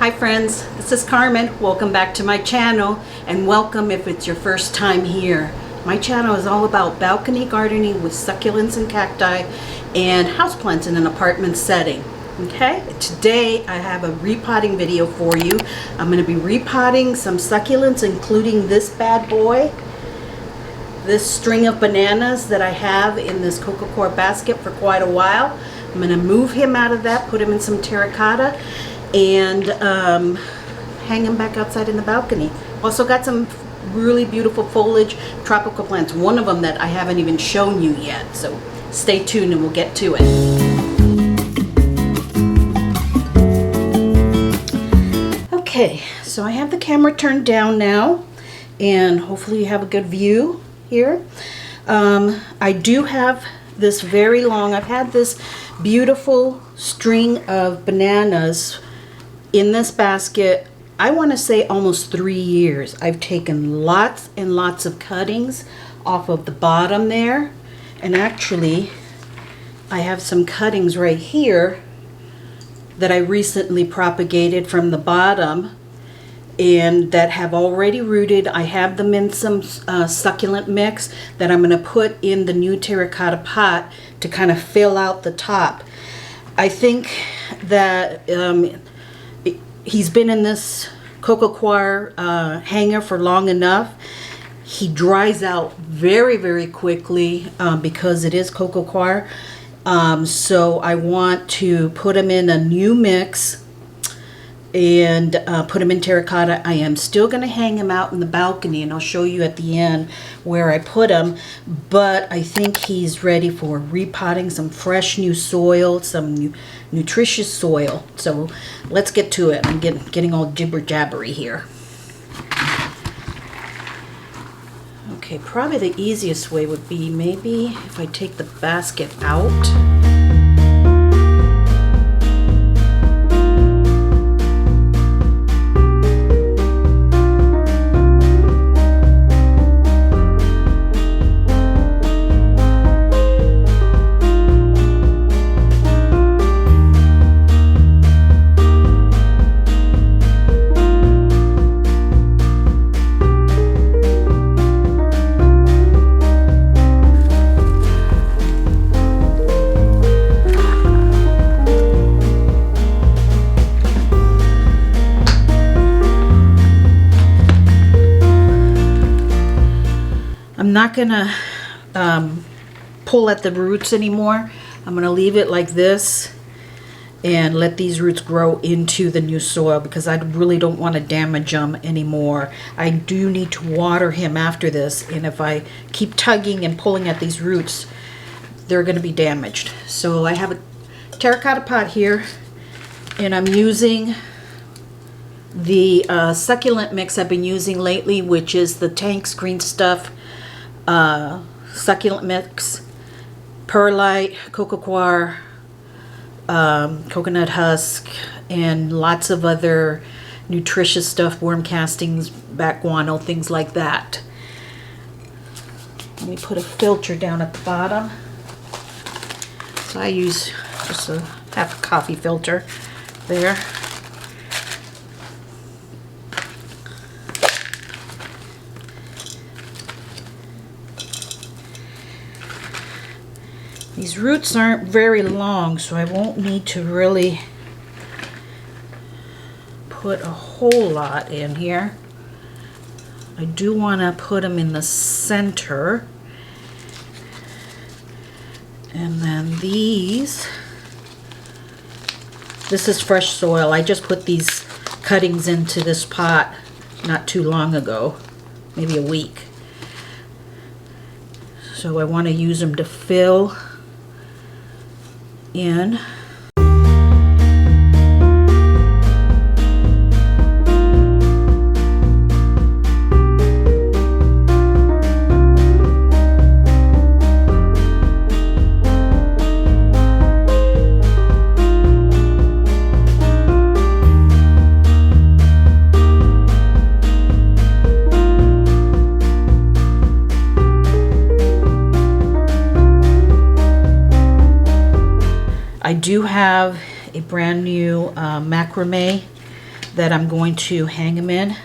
Hi friends, this is Carmen. Welcome back to my channel, and welcome if it's your first time here. My channel is all about balcony gardening with succulents and cacti and houseplants in an apartment setting. Okay, today I have a repotting video for you. I'm going to be repotting some succulents, including this bad boy, this string of bananas that I have in this coco basket for quite a while. I'm going to move him out of that, put him in some terracotta, and hang him back outside in the balcony. Also got some really beautiful foliage, tropical plants. One of them that I haven't even shown you yet, so stay tuned and we'll get to it. Okay, so I have the camera turned down now, and hopefully you have a good view here. I do have this very long, I've had this beautiful string of bananas in this basket, I want to say almost 3 years. I've taken lots and lots of cuttings off of the bottom there, and actually I have some cuttings right here that I recently propagated from the bottom and that have already rooted. I have them in some succulent mix that I'm going to put in the new terracotta pot to kind of fill out the top. I think that he's been in this coco hanger for long enough. He dries out very quickly because it is coco so I want to put him in a new mix and put him in terracotta. I am still going to hang him out in the balcony, and I'll show you at the end where I put him, but I think he's ready for repotting, some fresh new soil, some new nutritious soil. So let's get to it. I'm getting all jibber jabbery here. Okay, probably the easiest way would be maybe if I take the basket out. I'm not gonna pull at the roots anymore. I'm gonna leave it like this and let these roots grow into the new soil because I really don't want to damage them anymore. I do need to water him after this, and if I keep tugging and pulling at these roots, they're going to be damaged. So I have a terracotta pot here, and I'm using the succulent mix I've been using lately, which is the Tank's Green Stuff succulent mix, perlite, coco coconut husk, and lots of other nutritious stuff, worm castings, bat guano, things like that. Let me put a filter down at the bottom. So I use just a half a coffee filter there. These roots aren't very long, so I won't need to really put a whole lot in here. I do want to put them in the center. And then this is fresh soil. I just put these cuttings into this pot not too long ago, maybe a week. So I want to use them to fill in. I do have a brand new macrame that I'm going to hang him in.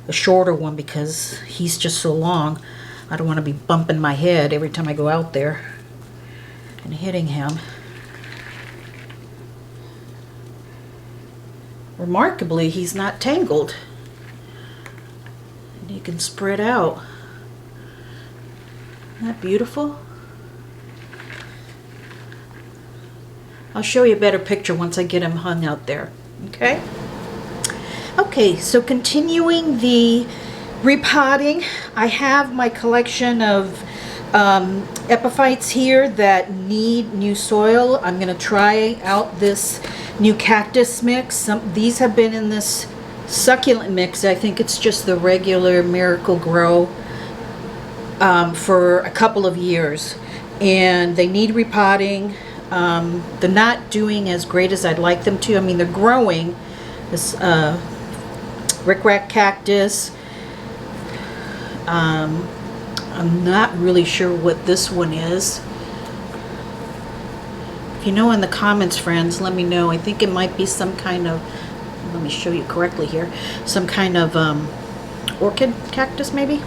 A shorter one because he's just so long. I don't want to be bumping my head every time I go out there and hitting him. Remarkably, he's not tangled. And you can spread out. Isn't that beautiful? I'll show you a better picture once I get him hung out there. Okay? Okay, so continuing the repotting, I have my collection of epiphytes here that need new soil. I'm going to try out this new cactus mix. These have been in this succulent mix. I think it's just the regular Miracle Grow for a couple of years. And they need repotting. They're not doing as great as I'd like them to. I mean, they're growing. This rickrack cactus. I'm not really sure what this one is. If you know in the comments, friends, let me know. I think it might be some kind of, let me show you correctly here, some kind of orchid cactus maybe.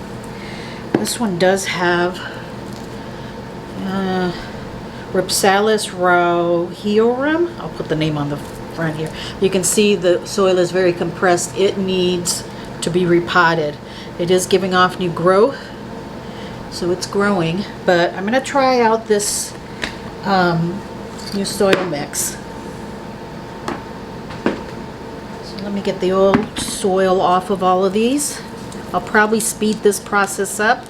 This one does have Rhipsalis rhoeorum. I'll put the name on the front here. You can see the soil is very compressed. It needs to be repotted. It is giving off new growth, so it's growing. But I'm going to try out this new soil mix. So let me get the old soil off of all of these. I'll probably speed this process up.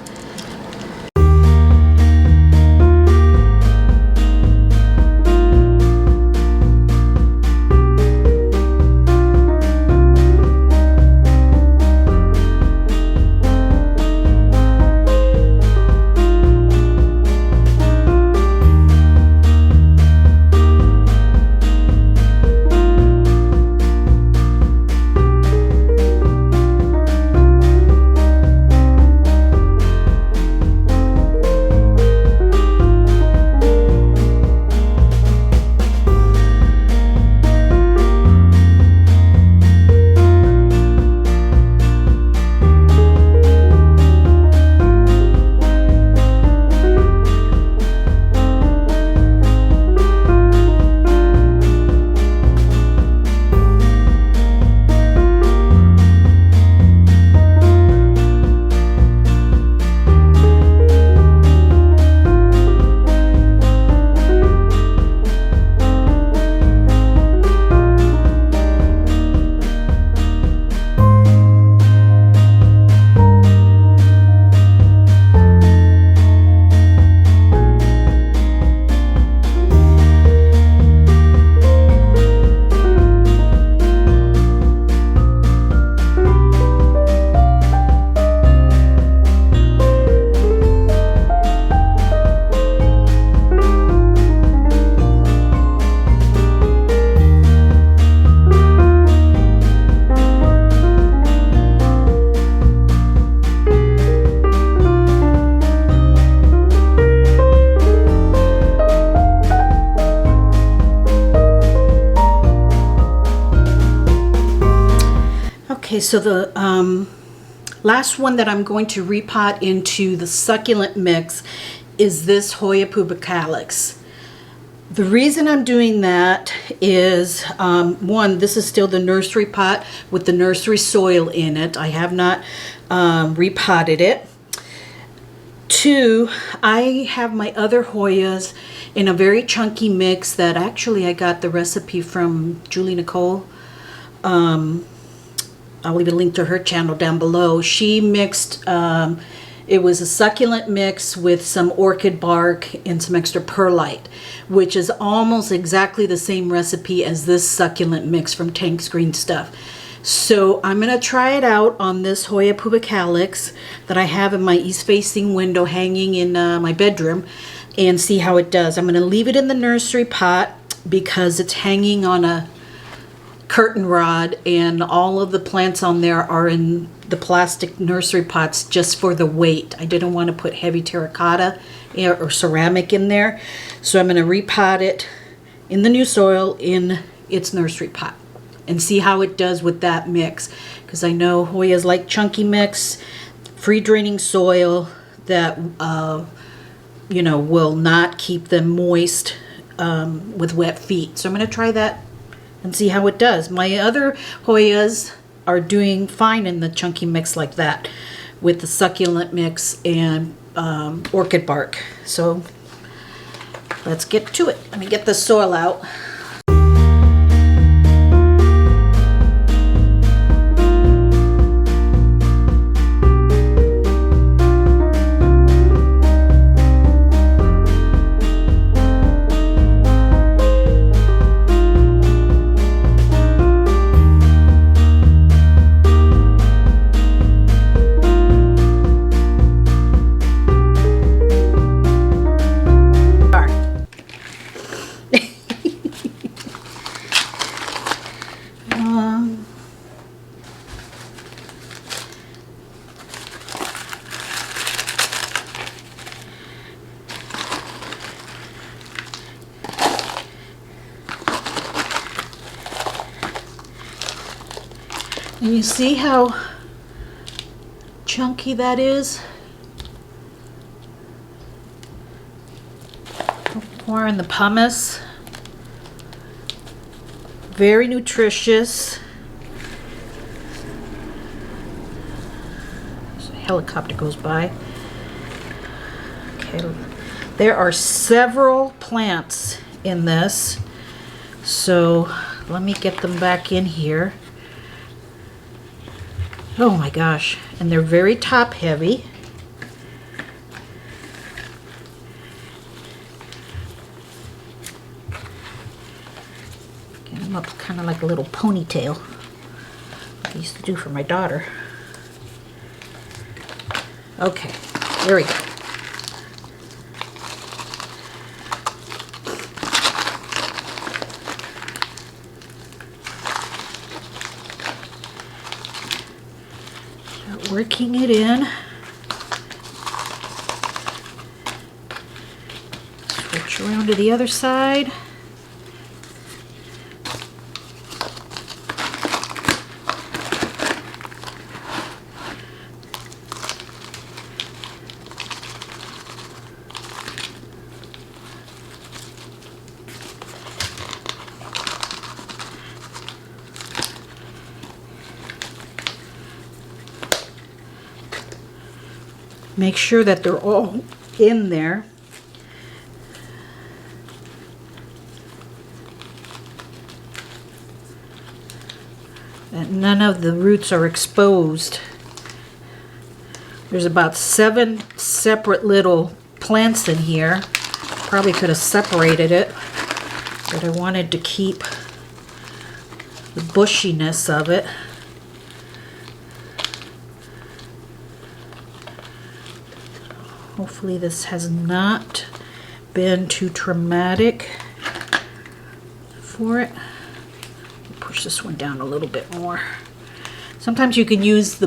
Okay, so the last one that I'm going to repot into the succulent mix is this Hoya pubicalis. The reason I'm doing that is, one, this is still the nursery pot with the nursery soil in it. I have not repotted it. Two, I have my other Hoyas in a very chunky mix that actually I got the recipe from Nicole. I'll leave a link to her channel down below. She mixed, it was a succulent mix with some orchid bark and some extra perlite, which is almost exactly the same recipe as this succulent mix from Tank's Green Stuff. So I'm going to try it out on this Hoya pubicalis that I have in my east-facing window hanging in my bedroom and see how it does. I'm going to leave it in the nursery pot because it's hanging on a curtain rod and all of the plants on there are in the plastic nursery pots just for the weight. I didn't want to put heavy terracotta or ceramic in there, so I'm going to repot it in the new soil in its nursery pot. and see how it does with that mix, because I know Hoyas like chunky mix, free draining soil that you know, will not keep them moist with wet feet. So I'm going to try that and see how it does. My other Hoyas are doing fine in the chunky mix like that, with the succulent mix and orchid bark. So let's get to it. Let me get the soil out. And you see how chunky that is? Pour in the pumice. Very nutritious. There's a helicopter goes by. Okay, there are several plants in this, so let me get them back in here. Oh my gosh, and they're very top heavy. Get them up kind of like a little ponytail, like I used to do for my daughter. Okay, there we go. Working it in. Switch around to the other side. Make sure that they're all in there. That none of the roots are exposed. There's about 7 separate little plants in here. Probably could have separated it, but I wanted to keep the bushiness of it. Hopefully this has not been too traumatic for it. Push this one down a little bit more. Sometimes you can use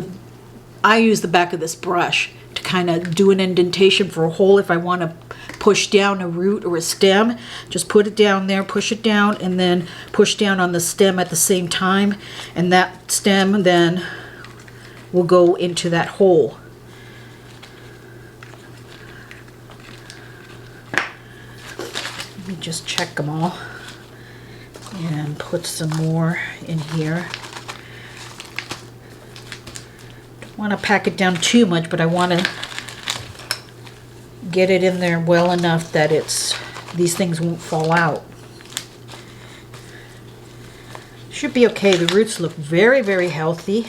I use the back of this brush to kind of do an indentation for a hole if I want to push down a root or a stem. Just put it down there, push it down, and then push down on the stem at the same time, and that stem then will go into that hole. Let me just check them all and put some more in here. Don't want to pack it down too much, but I want to get it in there well enough that these things won't fall out. Should be okay. The roots look very, very healthy.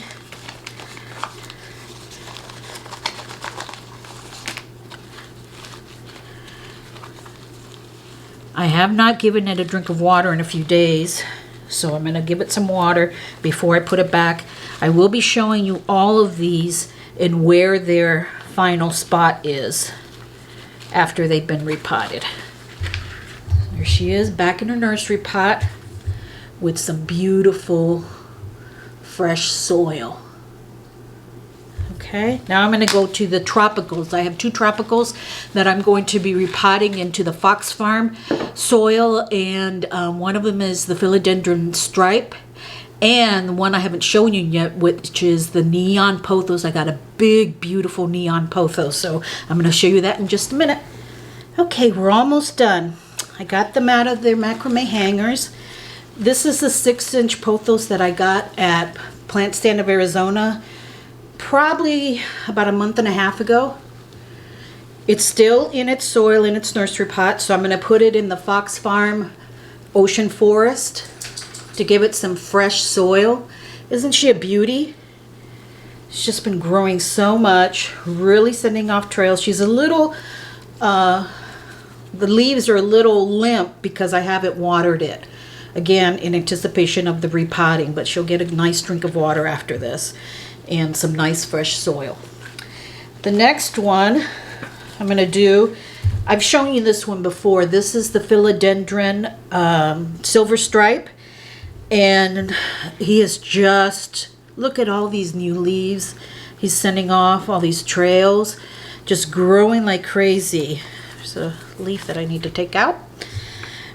I have not given it a drink of water in a few days, so I'm going to give it some water before I put it back. I will be showing you all of these and where their final spot is after they've been repotted. There she is, back in her nursery pot with some beautiful fresh soil. Okay, now I'm going to go to the tropicals. I have 2 tropicals that I'm going to be repotting into the Fox Farm soil, and one of them is the philodendron stripe, and the one I haven't shown you yet, which is the Neon Pothos. I got a big, beautiful Neon Pothos, so I'm going to show you that in just a minute. Okay, we're almost done. I got them out of their macrame hangers. This is the 6-inch Pothos that I got at Plant Stand of Arizona probably about a month and a half ago. It's still in its soil, in its nursery pot, so I'm going to put it in the Fox Farm Ocean Forest to give it some fresh soil. Isn't she a beauty? She's just been growing so much, really sending off trails. She's a little, the leaves are a little limp because I haven't watered it. Again, in anticipation of the repotting, but she'll get a nice drink of water after this and some nice fresh soil. The next one I'm going to do, I've shown you this one before. This is the Philodendron Silver Stripe, and he is just, look at all these new leaves he's sending off, all these trails, just growing like crazy. There's a leaf that I need to take out,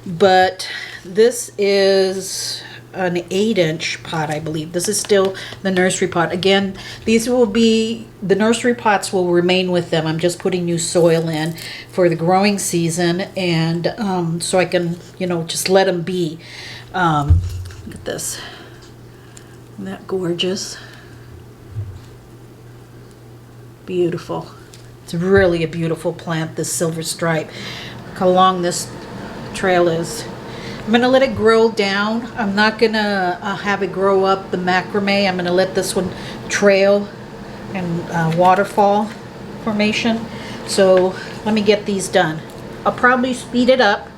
but this is an 8-inch pot, I believe. This is still the nursery pot. Again, these will be, the nursery pots will remain with them. I'm just putting new soil in for the growing season, and so I can, you know, just let them be. Look at this. Isn't that gorgeous? Beautiful. It's really a beautiful plant, this silver stripe. Look how long this trail is. I'm going to let it grow down. I'm not going to have it grow up the macrame. I'm going to let this one trail and waterfall formation. So let me get these done. I'll probably speed it up.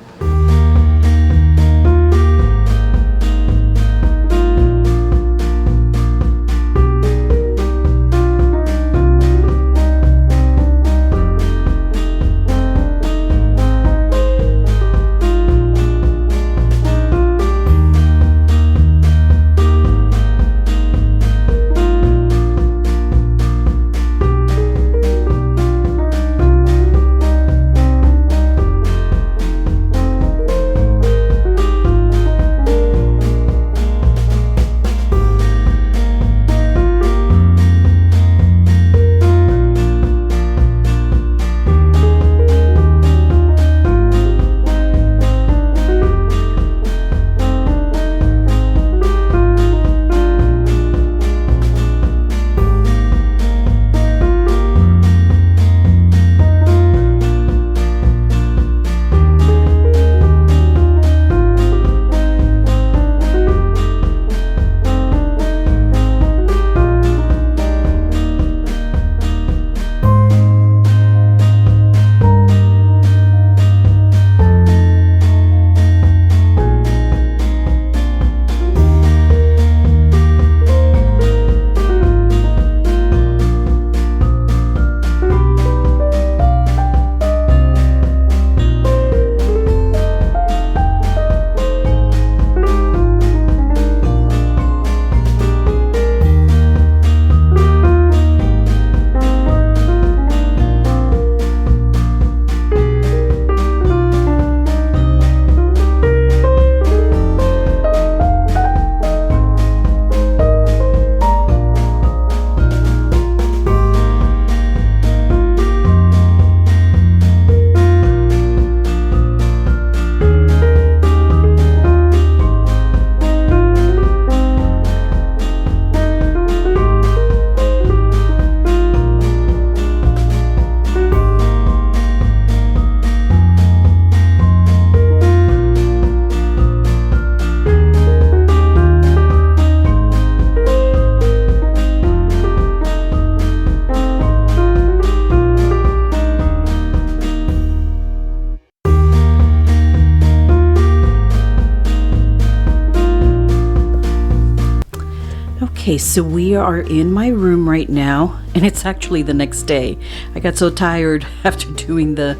Okay, so we are in my room right now, and it's actually the next day. I got so tired after doing the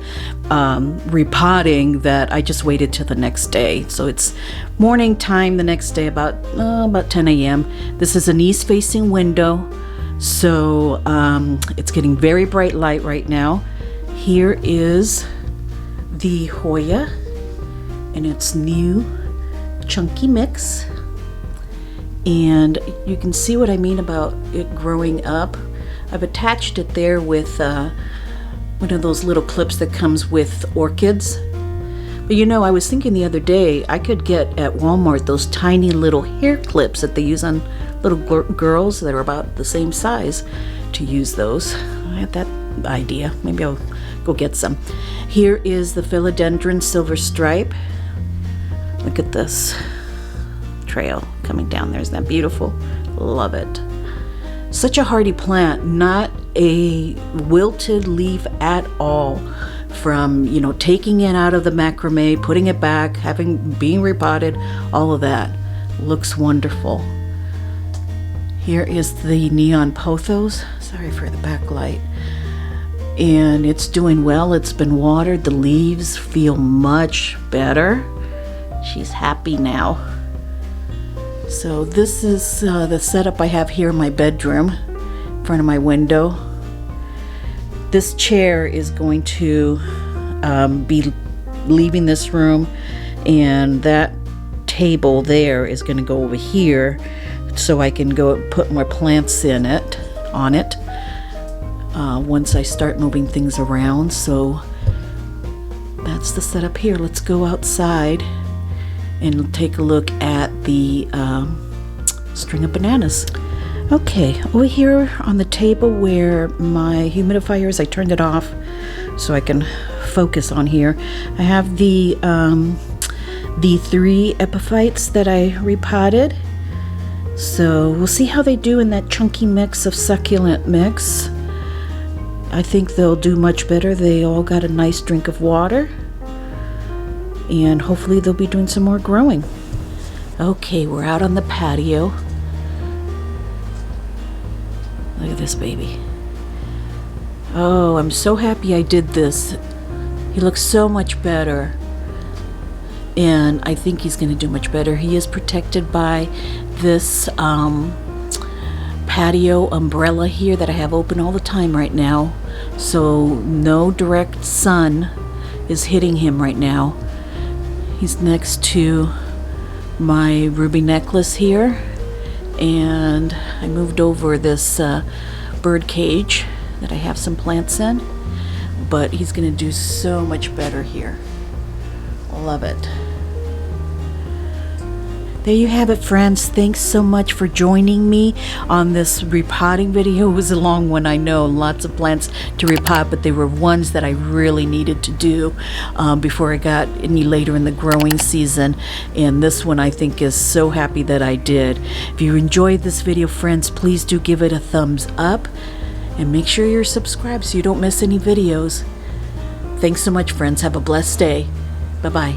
repotting that I just waited till the next day. So it's morning time the next day, about 10 a.m. This is an east-facing window, so it's getting very bright light right now. Here is the Hoya and its new chunky mix. and you can see what I mean about it growing up. I've attached it there with one of those little clips that comes with orchids. But you know, I was thinking the other day I could get at Walmart those tiny little hair clips that they use on little girls that are about the same size to use those. I had that idea. Maybe I'll go get some. Here is the philodendron silver stripe. Look at this trail coming down there. Isn't that beautiful? Love it. Such a hardy plant, not a wilted leaf at all. From, you know, taking it out of the macrame, putting it back, being repotted, all of that looks wonderful. Here is the Neon Pothos. Sorry for the backlight. And it's doing well. It's been watered. The leaves feel much better. She's happy now. So this is the setup I have here in my bedroom, in front of my window. This chair is going to be leaving this room, and that table there is going to go over here so I can go put more plants on it once I start moving things around. So that's the setup here. Let's go outside and take a look at the string of bananas. Okay, over here on the table where my humidifier is, I turned it off so I can focus on here. I have the 3 epiphytes that I repotted. So we'll see how they do in that chunky mix of succulent mix. I think they'll do much better. They all got a nice drink of water, and hopefully they'll be doing some more growing. Okay, we're out on the patio. Look at this baby. Oh, I'm so happy I did this. He looks so much better. And I think he's going to do much better. He is protected by this patio umbrella here that I have open all the time right now. So no direct sun is hitting him right now. He's next to my ruby necklace here. And I moved over this bird cage that I have some plants in, but he's going to do so much better here. Love it. There you have it, friends. Thanks so much for joining me on this repotting video. It was a long one, I know, lots of plants to repot, but they were ones that I really needed to do before I got any later in the growing season. And this one I think is so happy that I did. If you enjoyed this video, friends, please do give it a thumbs up and make sure you're subscribed so you don't miss any videos. Thanks so much, friends. Have a blessed day. Bye-bye.